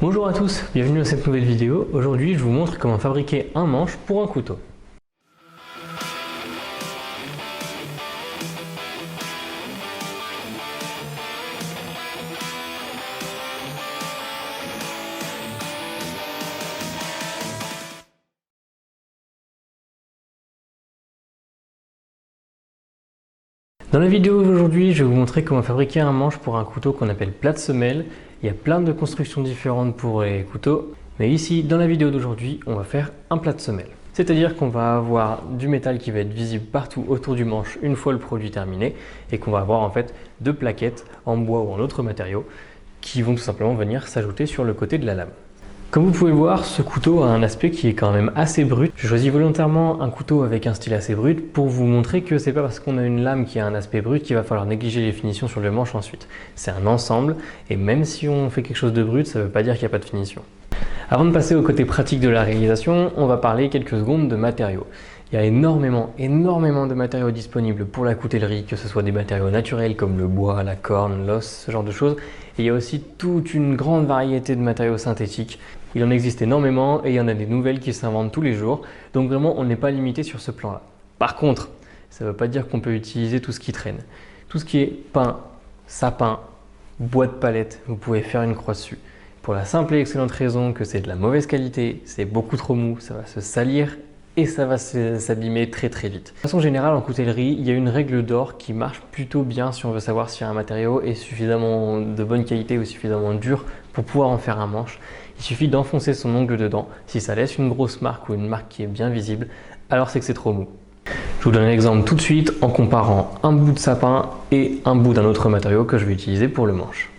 Bonjour à tous, bienvenue dans cette nouvelle vidéo. Aujourd'hui, je vous montre comment fabriquer un manche pour un couteau. Dans la vidéo d'aujourd'hui, je vais vous montrer comment fabriquer un manche pour un couteau qu'on appelle plat de semelle. Il y a plein de constructions différentes pour les couteaux, mais ici, dans la vidéo d'aujourd'hui, on va faire un plat de semelle. C'est-à-dire qu'on va avoir du métal qui va être visible partout autour du manche une fois le produit terminé et qu'on va avoir en fait deux plaquettes en bois ou en autre matériau qui vont tout simplement venir s'ajouter sur le côté de la lame. Comme vous pouvez le voir, ce couteau a un aspect qui est quand même assez brut. Je choisis volontairement un couteau avec un style assez brut pour vous montrer que c'est pas parce qu'on a une lame qui a un aspect brut qu'il va falloir négliger les finitions sur le manche ensuite. C'est un ensemble et même si on fait quelque chose de brut, ça ne veut pas dire qu'il n'y a pas de finition. Avant de passer au côté pratique de la réalisation, on va parler quelques secondes de matériaux. Il y a énormément de matériaux disponibles pour la coutellerie, que ce soit des matériaux naturels comme le bois, la corne, l'os, ce genre de choses. Et il y a aussi toute une grande variété de matériaux synthétiques. Il en existe énormément et il y en a des nouvelles qui s'inventent tous les jours. Donc vraiment, on n'est pas limité sur ce plan-là. Par contre, ça ne veut pas dire qu'on peut utiliser tout ce qui traîne. Tout ce qui est pin, sapin, bois de palette, vous pouvez faire une croix dessus. Pour la simple et excellente raison que c'est de la mauvaise qualité, c'est beaucoup trop mou, ça va se salir et ça va s'abîmer très vite. De façon générale, en coutellerie, il y a une règle d'or qui marche plutôt bien si on veut savoir si un matériau est suffisamment de bonne qualité ou suffisamment dur pour pouvoir en faire un manche. Il suffit d'enfoncer son ongle dedans. Si ça laisse une grosse marque ou une marque qui est bien visible, alors c'est que c'est trop mou. Je vous donne un exemple tout de suite en comparant un bout de sapin et un bout d'un autre matériau que je vais utiliser pour le manche.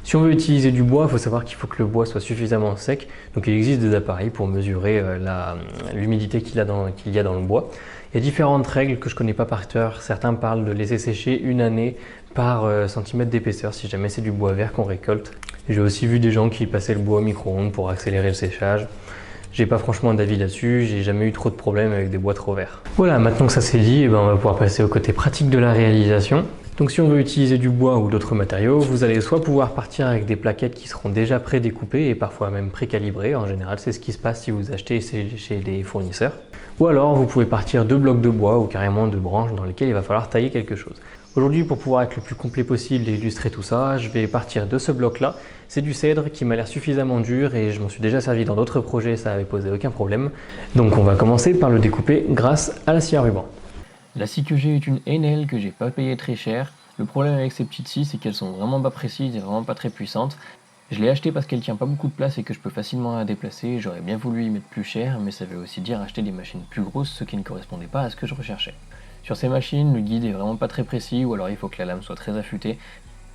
Si on veut utiliser du bois, il faut savoir qu'il faut que le bois soit suffisamment sec. Donc il existe des appareils pour mesurer l'humidité qu'il y a dans le bois. Il y a différentes règles que je ne connais pas par cœur. Certains parlent de laisser sécher une année par centimètre d'épaisseur si jamais c'est du bois vert qu'on récolte. J'ai aussi vu des gens qui passaient le bois au micro-ondes pour accélérer le séchage. J'ai pas franchement d'avis là-dessus, j'ai jamais eu trop de problèmes avec des bois trop verts. Voilà, maintenant que ça c'est dit, on va pouvoir passer au côté pratique de la réalisation. Donc si on veut utiliser du bois ou d'autres matériaux, vous allez soit pouvoir partir avec des plaquettes qui seront déjà prédécoupées et parfois même précalibrées. En général, c'est ce qui se passe si vous achetez chez des fournisseurs. Ou alors, vous pouvez partir de blocs de bois ou carrément de branches dans lesquelles il va falloir tailler quelque chose. Aujourd'hui, pour pouvoir être le plus complet possible et illustrer tout ça, je vais partir de ce bloc-là. C'est du cèdre qui m'a l'air suffisamment dur et je m'en suis déjà servi dans d'autres projets, ça n'avait posé aucun problème. Donc on va commencer par le découper grâce à la scie à ruban. La scie que j'ai est une Enel que j'ai pas payé très cher. Le problème avec ces petites scies, c'est qu'elles sont vraiment pas précises et vraiment pas très puissantes. Je l'ai achetée parce qu'elle tient pas beaucoup de place et que je peux facilement la déplacer. J'aurais bien voulu y mettre plus cher, mais ça veut aussi dire acheter des machines plus grosses, ce qui ne correspondait pas à ce que je recherchais. Sur ces machines, le guide est vraiment pas très précis ou alors il faut que la lame soit très affûtée.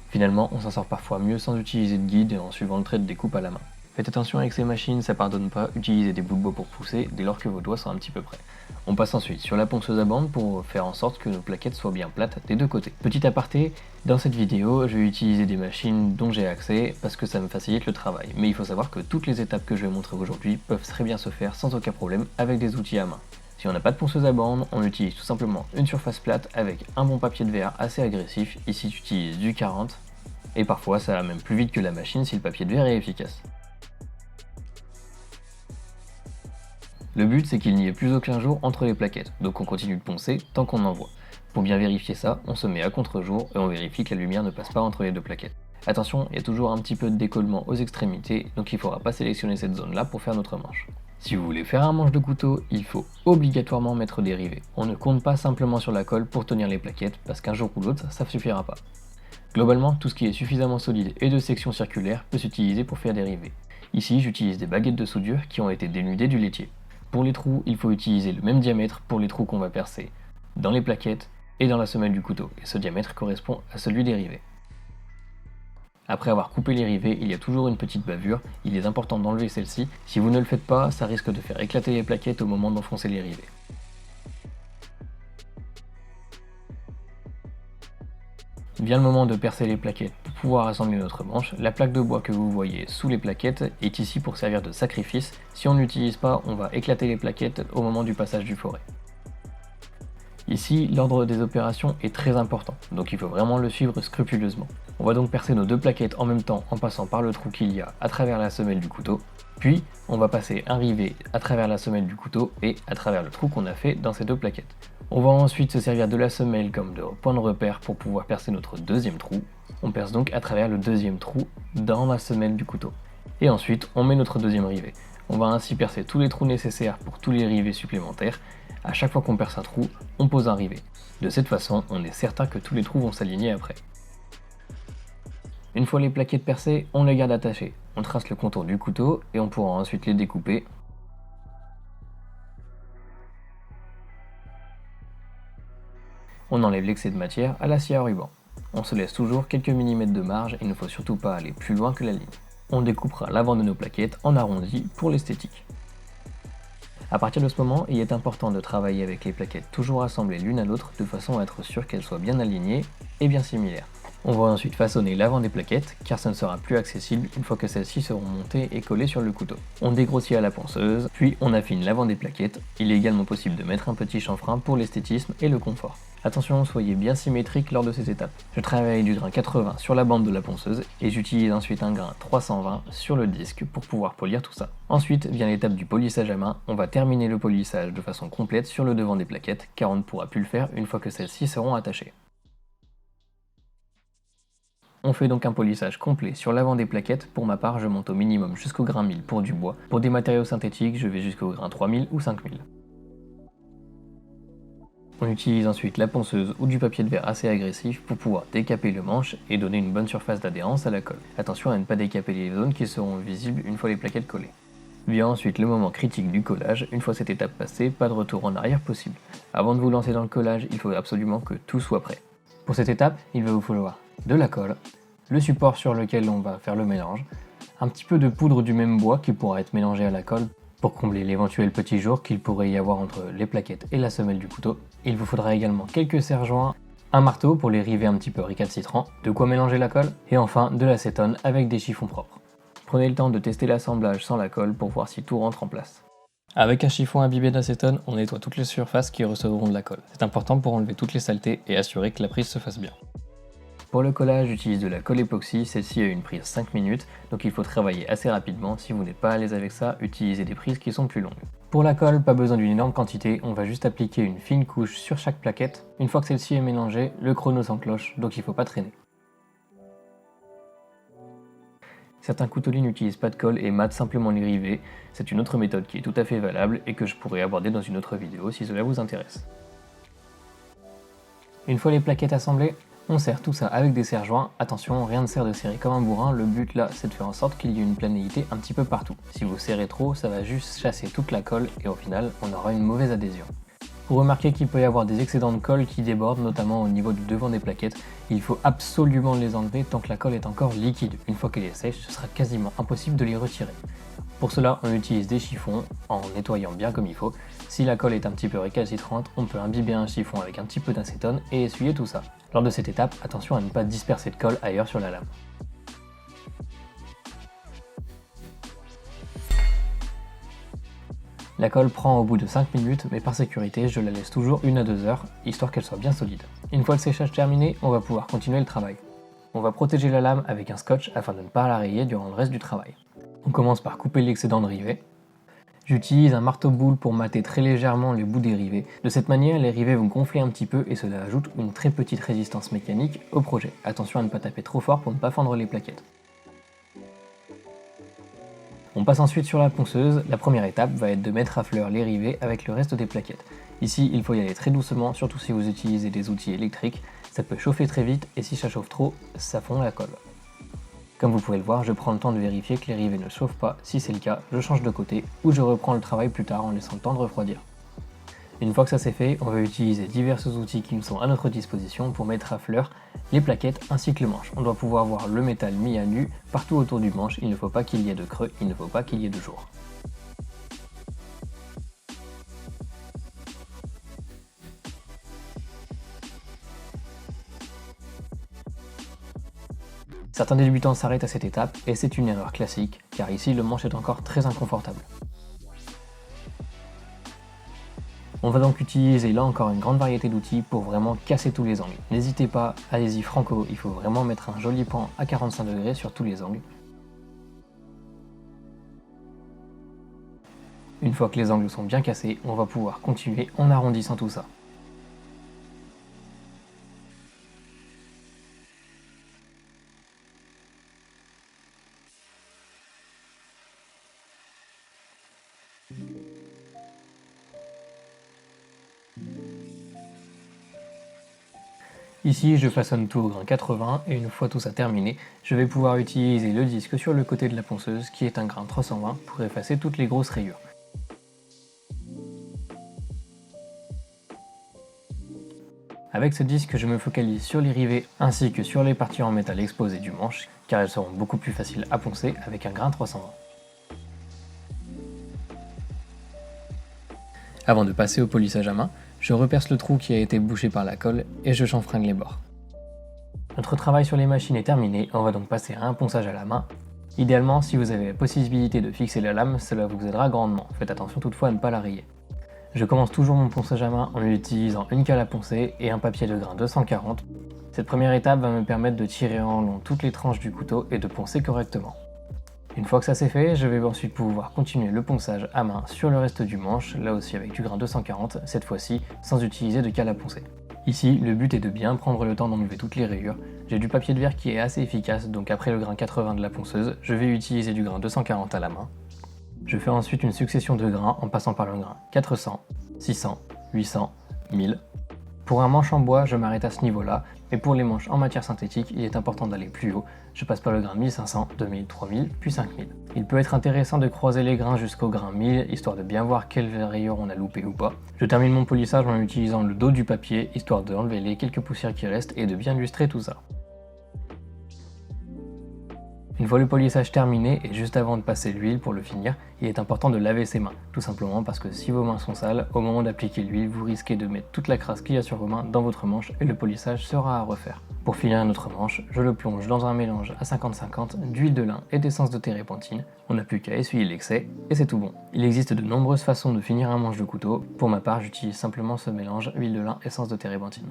Finalement, on s'en sort parfois mieux sans utiliser de guide et en suivant le trait de découpe à la main. Faites attention avec ces machines, ça pardonne pas, utilisez des bouts de bois pour pousser dès lors que vos doigts sont un petit peu près. On passe ensuite sur la ponceuse à bande pour faire en sorte que nos plaquettes soient bien plates des deux côtés. Petit aparté, dans cette vidéo, je vais utiliser des machines dont j'ai accès parce que ça me facilite le travail. Mais il faut savoir que toutes les étapes que je vais montrer aujourd'hui peuvent très bien se faire sans aucun problème avec des outils à main. Si on n'a pas de ponceuse à bande, on utilise tout simplement une surface plate avec un bon papier de verre assez agressif. Ici, j'utilise du 40 et parfois ça va même plus vite que la machine si le papier de verre est efficace. Le but, c'est qu'il n'y ait plus aucun jour entre les plaquettes, donc on continue de poncer tant qu'on en voit. Pour bien vérifier ça, on se met à contre-jour et on vérifie que la lumière ne passe pas entre les deux plaquettes. Attention, il y a toujours un petit peu de décollement aux extrémités, donc il ne faudra pas sélectionner cette zone-là pour faire notre manche. Si vous voulez faire un manche de couteau, il faut obligatoirement mettre des rivets. On ne compte pas simplement sur la colle pour tenir les plaquettes, parce qu'un jour ou l'autre, ça ne suffira pas. Globalement, tout ce qui est suffisamment solide et de section circulaire peut s'utiliser pour faire des rivets. Ici, j'utilise des baguettes de soudure qui ont été dénudées du laitier. Pour les trous, il faut utiliser le même diamètre pour les trous qu'on va percer dans les plaquettes et dans la semelle du couteau, et ce diamètre correspond à celui des rivets. Après avoir coupé les rivets, il y a toujours une petite bavure, il est important d'enlever celle-ci. Si vous ne le faites pas, ça risque de faire éclater les plaquettes au moment d'enfoncer les rivets. Vient le moment de percer les plaquettes pour pouvoir assembler notre manche. La plaque de bois que vous voyez sous les plaquettes est ici pour servir de sacrifice. Si on n'utilise pas, on va éclater les plaquettes au moment du passage du forêt. Ici, l'ordre des opérations est très important, donc il faut vraiment le suivre scrupuleusement. On va donc percer nos deux plaquettes en même temps en passant par le trou qu'il y a à travers la semelle du couteau. Puis, on va passer un rivet à travers la semelle du couteau et à travers le trou qu'on a fait dans ces deux plaquettes. On va ensuite se servir de la semelle comme de point de repère pour pouvoir percer notre deuxième trou. On perce donc à travers le deuxième trou dans la semelle du couteau. Et ensuite, on met notre deuxième rivet. On va ainsi percer tous les trous nécessaires pour tous les rivets supplémentaires. À chaque fois qu'on perce un trou, on pose un rivet. De cette façon, on est certain que tous les trous vont s'aligner après. Une fois les plaquettes percées, on les garde attachées. On trace le contour du couteau et on pourra ensuite les découper. On enlève l'excès de matière à la scie à ruban. On se laisse toujours quelques millimètres de marge, il ne faut surtout pas aller plus loin que la ligne. On découpera l'avant de nos plaquettes en arrondi pour l'esthétique. A partir de ce moment, il est important de travailler avec les plaquettes toujours assemblées l'une à l'autre de façon à être sûr qu'elles soient bien alignées et bien similaires. On va ensuite façonner l'avant des plaquettes car ça ne sera plus accessible une fois que celles-ci seront montées et collées sur le couteau. On dégrossit à la ponceuse, puis on affine l'avant des plaquettes. Il est également possible de mettre un petit chanfrein pour l'esthétisme et le confort. Attention, soyez bien symétrique lors de ces étapes. Je travaille du grain 80 sur la bande de la ponceuse et j'utilise ensuite un grain 320 sur le disque pour pouvoir polir tout ça. Ensuite vient l'étape du polissage à main. On va terminer le polissage de façon complète sur le devant des plaquettes car on ne pourra plus le faire une fois que celles-ci seront attachées. On fait donc un polissage complet sur l'avant des plaquettes. Pour ma part, je monte au minimum jusqu'au grain 1000 pour du bois. Pour des matériaux synthétiques, je vais jusqu'au grain 3000 ou 5000. On utilise ensuite la ponceuse ou du papier de verre assez agressif pour pouvoir décaper le manche et donner une bonne surface d'adhérence à la colle. Attention à ne pas décaper les zones qui seront visibles une fois les plaquettes collées. Vient ensuite le moment critique du collage. Une fois cette étape passée, pas de retour en arrière possible. Avant de vous lancer dans le collage, il faut absolument que tout soit prêt. Pour cette étape, il va vous falloir de la colle, le support sur lequel on va faire le mélange, un petit peu de poudre du même bois qui pourra être mélangé à la colle pour combler l'éventuel petit jour qu'il pourrait y avoir entre les plaquettes et la semelle du couteau. Il vous faudra également quelques serre-joints, un marteau pour les rivets un petit peu récalcitrants, de quoi mélanger la colle, et enfin de l'acétone avec des chiffons propres. Prenez le temps de tester l'assemblage sans la colle pour voir si tout rentre en place. Avec un chiffon imbibé d'acétone, on nettoie toutes les surfaces qui recevront de la colle. C'est important pour enlever toutes les saletés et assurer que la prise se fasse bien. Pour le collage, j'utilise de la colle époxy, celle-ci a une prise 5 minutes, donc il faut travailler assez rapidement. Si vous n'êtes pas à l'aise avec ça, utilisez des prises qui sont plus longues. Pour la colle, pas besoin d'une énorme quantité, on va juste appliquer une fine couche sur chaque plaquette. Une fois que celle-ci est mélangée, le chrono s'enclenche, donc il ne faut pas traîner. Certains couteaux n'utilisent pas de colle et matent simplement les rivets. C'est une autre méthode qui est tout à fait valable et que je pourrais aborder dans une autre vidéo si cela vous intéresse. Une fois les plaquettes assemblées, on serre tout ça avec des serre-joints. Attention, rien ne sert de serrer comme un bourrin, le but là c'est de faire en sorte qu'il y ait une planéité un petit peu partout. Si vous serrez trop, ça va juste chasser toute la colle et au final on aura une mauvaise adhésion. Vous remarquez qu'il peut y avoir des excédents de colle qui débordent, notamment au niveau du devant des plaquettes. Il faut absolument les enlever tant que la colle est encore liquide. Une fois qu'elle est sèche, ce sera quasiment impossible de les retirer. Pour cela, on utilise des chiffons en nettoyant bien comme il faut. Si la colle est un petit peu récalcitrante, on peut imbiber un chiffon avec un petit peu d'acétone et essuyer tout ça. Lors de cette étape, attention à ne pas disperser de colle ailleurs sur la lame. La colle prend au bout de 5 minutes, mais par sécurité, je la laisse toujours 1 à 2 heures, histoire qu'elle soit bien solide. Une fois le séchage terminé, on va pouvoir continuer le travail. On va protéger la lame avec un scotch afin de ne pas la rayer durant le reste du travail. On commence par couper l'excédent de rivets. J'utilise un marteau-boule pour mater très légèrement les bouts des rivets. De cette manière, les rivets vont gonfler un petit peu et cela ajoute une très petite résistance mécanique au projet. Attention à ne pas taper trop fort pour ne pas fendre les plaquettes. On passe ensuite sur la ponceuse. La première étape va être de mettre à fleur les rivets avec le reste des plaquettes. Ici, il faut y aller très doucement, surtout si vous utilisez des outils électriques. Ça peut chauffer très vite et si ça chauffe trop, ça fond la colle. Comme vous pouvez le voir, je prends le temps de vérifier que les rivets ne chauffent pas. Si c'est le cas, je change de côté ou je reprends le travail plus tard en laissant le temps de refroidir. Une fois que ça c'est fait, on va utiliser divers outils qui nous sont à notre disposition pour mettre à fleur les plaquettes ainsi que le manche. On doit pouvoir voir le métal mis à nu partout autour du manche, il ne faut pas qu'il y ait de creux, il ne faut pas qu'il y ait de jour. Certains débutants s'arrêtent à cette étape et c'est une erreur classique car ici le manche est encore très inconfortable. On va donc utiliser là encore une grande variété d'outils pour vraiment casser tous les angles. N'hésitez pas, allez-y franco, il faut vraiment mettre un joli pan à 45 degrés sur tous les angles. Une fois que les angles sont bien cassés, on va pouvoir continuer en arrondissant tout ça. Ici, je façonne tout au grain 80 et une fois tout ça terminé, je vais pouvoir utiliser le disque sur le côté de la ponceuse qui est un grain 320 pour effacer toutes les grosses rayures. Avec ce disque, je me focalise sur les rivets ainsi que sur les parties en métal exposées du manche car elles seront beaucoup plus faciles à poncer avec un grain 320. Avant de passer au polissage à main, je reperce le trou qui a été bouché par la colle et je chanfreigne les bords. Notre travail sur les machines est terminé, on va donc passer à un ponçage à la main. Idéalement, si vous avez la possibilité de fixer la lame, cela vous aidera grandement. Faites attention toutefois à ne pas la rayer. Je commence toujours mon ponçage à main en utilisant une cale à poncer et un papier de grain 240. Cette première étape va me permettre de tirer en long toutes les tranches du couteau et de poncer correctement. Une fois que ça c'est fait, je vais ensuite pouvoir continuer le ponçage à main sur le reste du manche, là aussi avec du grain 240, cette fois-ci sans utiliser de cale à poncer. Ici, le but est de bien prendre le temps d'enlever toutes les rayures. J'ai du papier de verre qui est assez efficace, donc après le grain 80 de la ponceuse, je vais utiliser du grain 240 à la main. Je fais ensuite une succession de grains en passant par le grain 400, 600, 800, 1000. Pour un manche en bois, je m'arrête à ce niveau-là, mais pour les manches en matière synthétique, il est important d'aller plus haut. Je passe par le grain 1500, 2000, 3000, puis 5000. Il peut être intéressant de croiser les grains jusqu'au grain 1000, histoire de bien voir quelle rayure on a loupé ou pas. Je termine mon polissage en utilisant le dos du papier, histoire d'enlever les quelques poussières qui restent et de bien lustrer tout ça. Une fois le polissage terminé et juste avant de passer l'huile pour le finir, il est important de laver ses mains, tout simplement parce que si vos mains sont sales, au moment d'appliquer l'huile, vous risquez de mettre toute la crasse qu'il y a sur vos mains dans votre manche et le polissage sera à refaire. Pour finir notre manche, je le plonge dans un mélange à 50-50 d'huile de lin et d'essence de térébenthine. On n'a plus qu'à essuyer l'excès et c'est tout bon. Il existe de nombreuses façons de finir un manche de couteau. Pour ma part, j'utilise simplement ce mélange huile de lin, essence de térébenthine.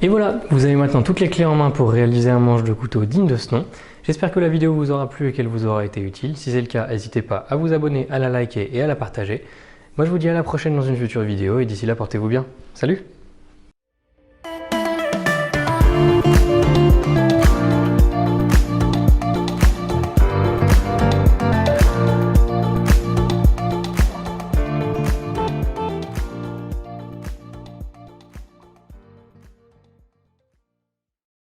Et voilà, vous avez maintenant toutes les clés en main pour réaliser un manche de couteau digne de ce nom. J'espère que la vidéo vous aura plu et qu'elle vous aura été utile. Si c'est le cas, n'hésitez pas à vous abonner, à la liker et à la partager. Moi je vous dis à la prochaine dans une future vidéo et d'ici là portez-vous bien. Salut!